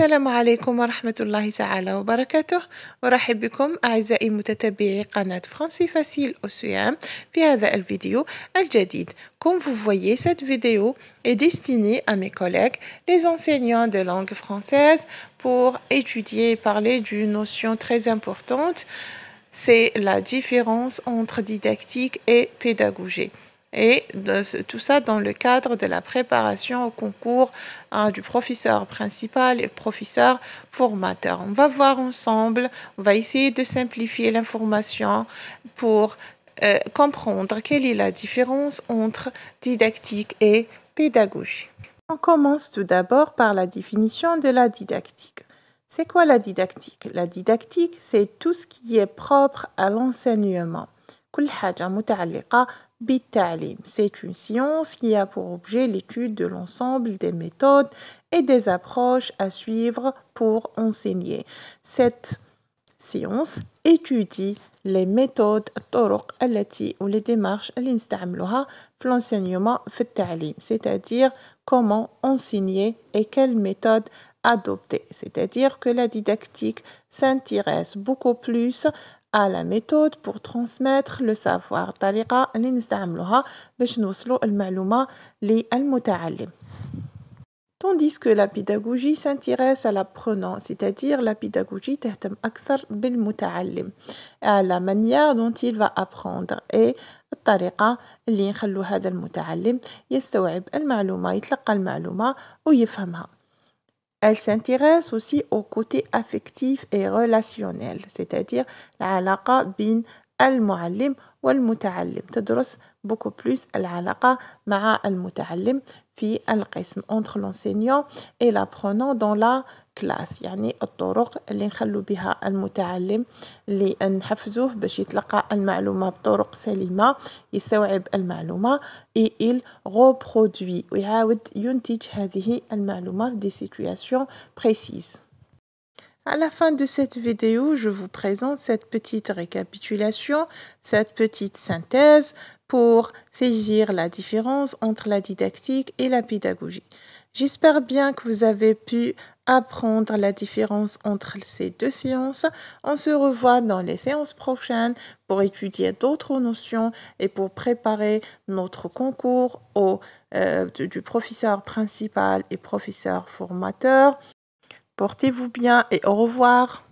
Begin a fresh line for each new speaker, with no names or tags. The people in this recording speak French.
السلام عليكم ورحمة الله تعالى وبركاته. أرحب بكم أعزائي متتبعي قناة فرنسي فاسيل أوسيام في هذا الفيديو الجديد. Comme vous voyez, cette vidéo est destinée à mes collègues, les enseignants de langue française, pour étudier et parler d'une notion très importante, c'est la différence entre didactique et pédagogie. Et tout ça dans le cadre de la préparation au concours du professeur principal et professeur formateur. On va voir ensemble, on va essayer de simplifier l'information pour comprendre quelle est la différence entre didactique et pédagogie. On commence tout d'abord par la définition de la didactique. C'est quoi la didactique? La didactique, c'est tout ce qui est propre à l'enseignement. كل حاجة متعلقة بالتعليم. C'est une science qui a pour objet l'étude de l'ensemble des méthodes et des approches à suivre pour enseigner. Cette science étudie les méthodes الطرق التي ou les démarches اللي نستعملوها في l'enseignement في التعليم, c'est-à-dire comment enseigner et quelle méthode adopter. C'est-à-dire que la didactique s'intéresse beaucoup plus à la méthode pour transmettre le savoir. الطريقة اللي نستعملوها باش نوصلوا المعلومة للمتعلم. Tandis que la pédagogie s'intéresse à l'apprenant, c'est-à-dire la pédagogie تهتم أكثر بالمتعلم, à la manière dont il va apprendre et الطريقة اللي نخلو هذا المتعلم يستوعب المعلومة, يتلقى المعلومة ويفهمها. Elle s'intéresse aussi au côté affectif et relationnel, c'est-à-dire العلاقة بين المعلم والمتعلم. تدرس beaucoup plus العلاقة مع المتعلم في القسم entre l'enseignant et l'apprenant dans la classe. يعني الطرق اللي نخلو بها المتعلم اللي نحفزوه باش يتلقى المعلومة بطرق سليمة, يستوعب المعلومة et il reproduit ويعاود ينتج هذه المعلومة des situations précises. À la fin de cette vidéo, je vous présente cette petite récapitulation, cette petite synthèse pour saisir la différence entre la didactique et la pédagogie. J'espère bien que vous avez pu apprendre la différence entre ces deux séances. On se revoit dans les séances prochaines pour étudier d'autres notions et pour préparer notre concours du professeur principal et professeur formateur. Portez-vous bien et au revoir.